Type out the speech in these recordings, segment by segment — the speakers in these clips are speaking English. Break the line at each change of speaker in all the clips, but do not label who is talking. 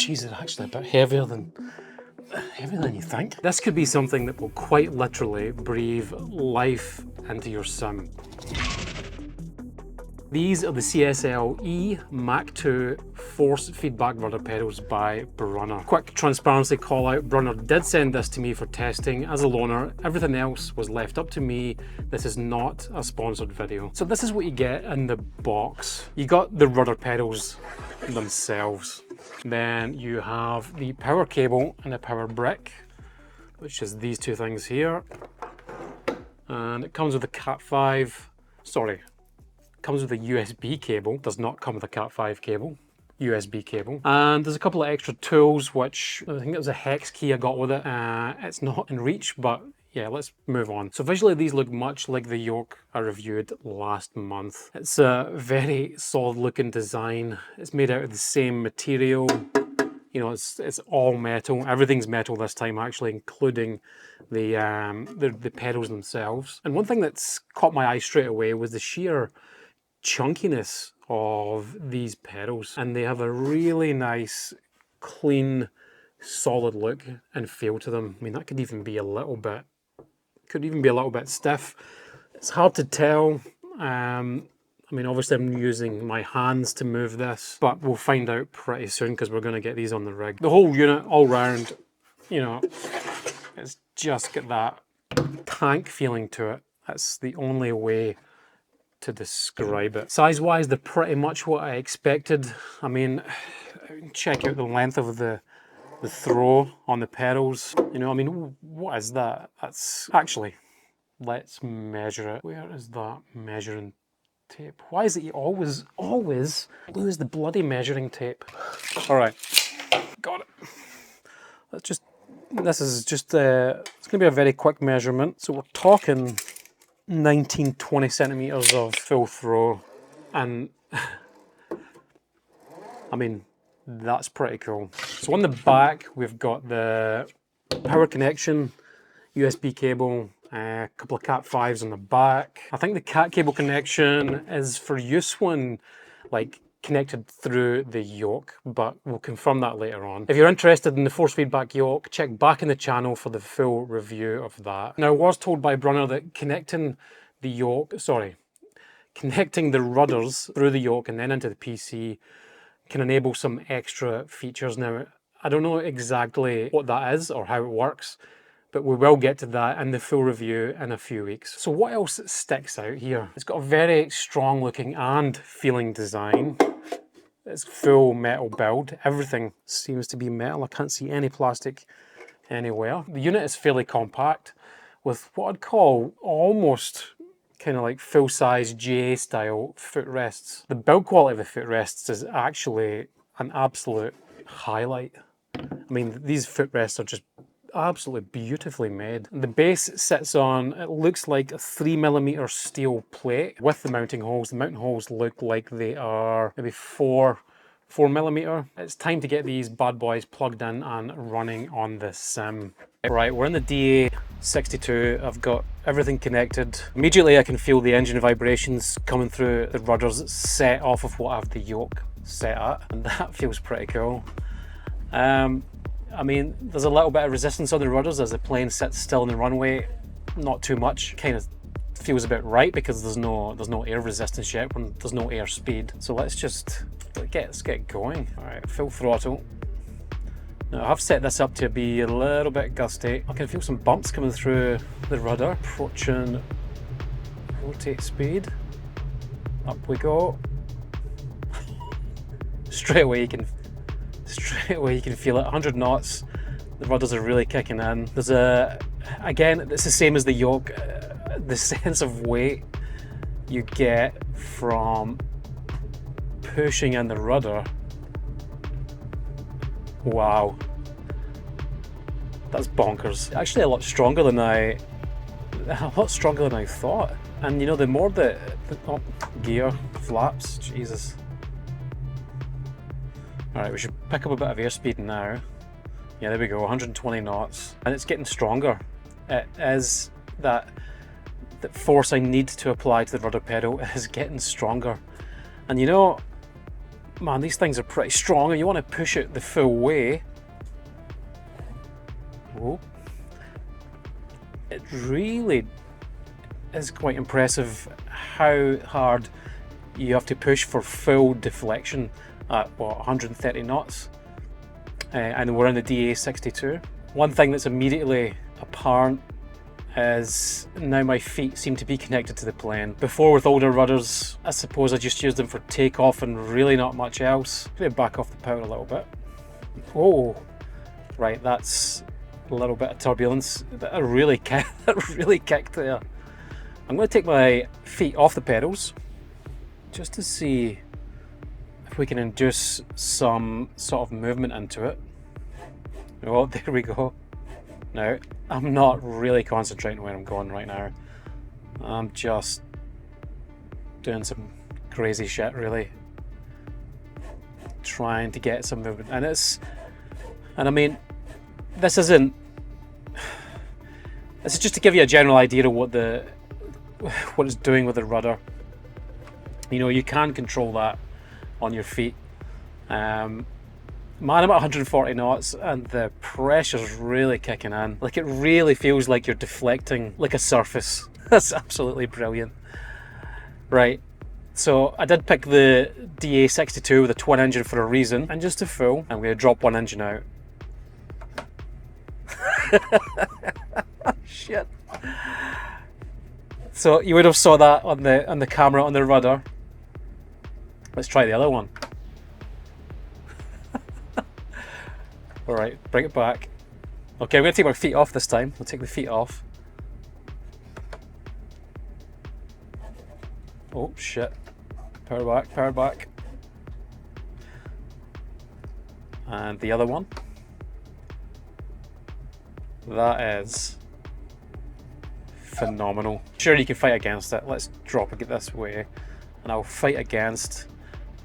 geez, it's actually a bit heavier than you think. This could be something that will quite literally breathe life into your sim. These are the CLS-E Mach 2 force feedback rudder pedals by Brunner. Quick transparency call out, Brunner did send this to me for testing as a loaner. Everything else was left up to me. This is not a sponsored video. So this is what you get in the box. You got the rudder pedals themselves. Then you have the power cable and a power brick, which is these two things here. And it comes with a comes with a USB cable, does not come with a Cat 5 cable, USB cable. And there's a couple of extra tools, which I think it was a hex key I got with it. It's not in reach, but yeah, let's move on. So visually these look much like the yoke I reviewed last month. It's a very solid looking design. It's made out of the same material. You know, it's all metal. Everything's metal this time, actually, including the pedals themselves. And one thing that's caught my eye straight away was the sheer chunkiness of these pedals, and they have a really nice, clean, solid look and feel to them. I mean, that could even be a little bit stiff. It's hard to tell. I mean, obviously I'm using my hands to move this, but we'll find out pretty soon because we're going to get these on the rig. The whole unit all round, you know, it's just got that tank feeling to it. That's the only way to describe it. Size-wise, they're pretty much what I expected. I mean, check out the length of the throw on the pedals. You know, I mean, what is that? That's actually, let's measure it. Where is that measuring tape? Why is it you always lose the bloody measuring tape? All right, got it. This is just, it's gonna be a very quick measurement. So we're talking 19-20 centimeters of full throw, and I mean, that's pretty cool. So on the back we've got the power connection, USB cable, a couple of Cat 5s on the back. I think the Cat cable connection is for use when like connected through the yoke, but we'll confirm that later on. If you're interested in the force feedback yoke, check back in the channel for the full review of that. Now, I was told by Brunner that connecting the rudders through the yoke and then into the PC can enable some extra features. Now, I don't know exactly what that is or how it works, but we will get to that in the full review in a few weeks. So what else sticks out here? It's got a very strong looking and feeling design. It's full metal build. Everything seems to be metal. I can't see any plastic anywhere. The unit is fairly compact with what I'd call almost kind of like full-size GA style footrests. The build quality of the footrests is actually an absolute highlight. I mean, these footrests are just absolutely beautifully made. The base sits on, it looks like a 3mm steel plate with the mounting holes. The mounting holes look like they are maybe 4mm. It's time to get these bad boys plugged in and running on the sim. Right, we're in the DA62. I've got everything connected. Immediately I can feel the engine vibrations coming through the rudders set off of what I have the yoke set at, and that feels pretty cool. I mean, there's a little bit of resistance on the rudders as the plane sits still on the runway. Not too much. Kind of feels a bit right because there's no air resistance yet when there's no air speed. So let's get going. All right, full throttle. Now I have set this up to be a little bit gusty. I can feel some bumps coming through the rudder. Approaching rotate speed. Up we go. Straight away you can feel it. 100 knots. The rudders are really kicking in. There's again, it's the same as the yoke. The sense of weight you get from pushing in the rudder. Wow, that's bonkers. Actually, a lot stronger than I thought. And you know, the more the gear flaps, Jesus. All right, we should pick up a bit of airspeed now. Yeah, there we go, 120 knots, and it's getting stronger. It is that force I need to apply to the rudder pedal is getting stronger. And you know, Man, these things are pretty strong, and you want to push it the full way. Whoa. It really is quite impressive how hard you have to push for full deflection at, what, 130 knots? And we're in the DA62. One thing that's immediately apparent is now my feet seem to be connected to the plane. Before, with older rudders, I suppose I just used them for takeoff and really not much else. Maybe back off the power a little bit. Oh, right, that's a little bit of turbulence. That really kicked there. I'm going to take my feet off the pedals just to see if we can induce some sort of movement into it. Oh, there we go. Now, I'm not really concentrating where I'm going right now. I'm just doing some crazy shit, really. Trying to get some movement. And I mean, this is just to give you a general idea of what it's doing with the rudder. You know, you can control that on your feet. Man, I'm at 140 knots and the pressure's really kicking in. Like, it really feels like you're deflecting like a surface. That's absolutely brilliant. Right, so I did pick the DA62 with a twin engine for a reason. And just to fool, I'm going to drop one engine out. Shit. So you would have saw that on the camera on the rudder. Let's try the other one. Alright, bring it back. Okay, I'm going to take my feet off this time. I'll take the feet off. Oh shit. Power back, power back. And the other one. That is phenomenal. Sure, you can fight against it. Let's drop it this way. And I'll fight against.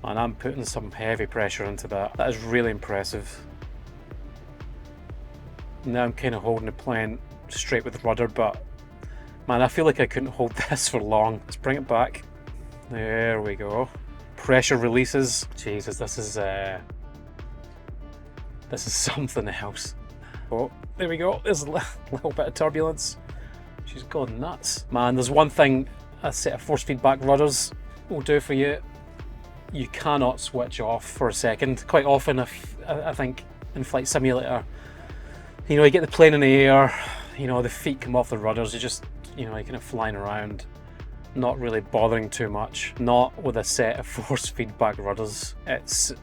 And I'm putting some heavy pressure into that. That is really impressive. Now I'm kind of holding the plane straight with the rudder, but man, I feel like I couldn't hold this for long. Let's bring it back. There we go. Pressure releases. Jesus, this is something else. Oh, there we go. There's a little bit of turbulence. She's gone nuts. Man, there's one thing a set of force feedback rudders will do for you. You cannot switch off for a second. Quite often, I think in Flight Simulator, you know, you get the plane in the air, you know, the feet come off the rudders, you just, you know, you're kind of flying around, not really bothering too much. Not with a set of force feedback rudders. It's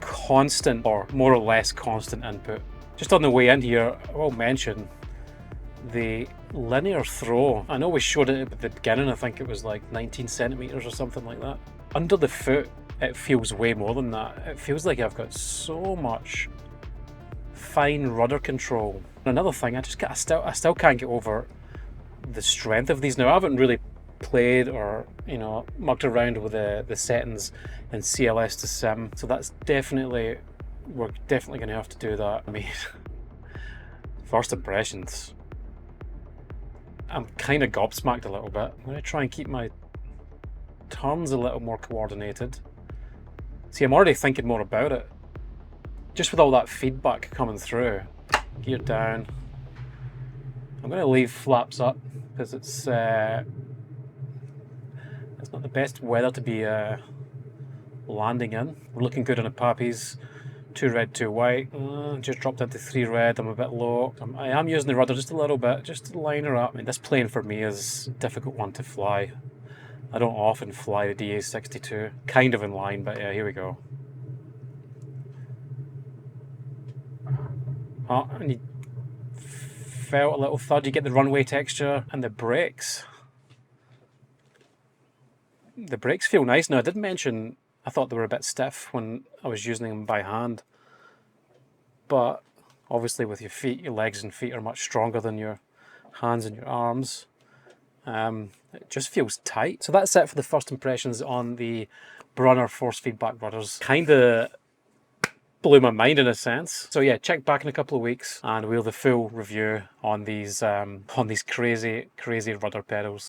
constant, or more or less constant input. Just on the way in here, I will mention the linear throw. I know we showed it at the beginning, I think it was like 19 centimeters or something like that. Under the foot, it feels way more than that. It feels like I've got so much fine rudder control. Another thing, I still can't get over the strength of these. Now, I haven't really played or, you know, mucked around with the settings in CLS to sim, so that's definitely, we're definitely going to have to do that. I mean, first impressions, I'm kind of gobsmacked a little bit. I'm going to try and keep my turns a little more coordinated. See, I'm already thinking more about it. Just with all that feedback coming through. Gear down. I'm going to leave flaps up because it's not the best weather to be landing in. We're looking good on the Pappies. 2 red, 2 white. Just dropped into 3 red. I'm a bit low. I am using the rudder just a little bit, just to line her up. I mean, this plane for me is a difficult one to fly. I don't often fly the DA62. Kind of in line, but yeah, here we go. Oh, and you felt a little thud. You get the runway texture and the brakes. The brakes feel nice. Now, I did mention I thought they were a bit stiff when I was using them by hand. But obviously with your feet, your legs and feet are much stronger than your hands and your arms. It just feels tight. So that's it for the first impressions on the Brunner force feedback rudders. Kind of blew my mind in a sense. So yeah, check back in a couple of weeks and we'll have the full review on these crazy rudder pedals.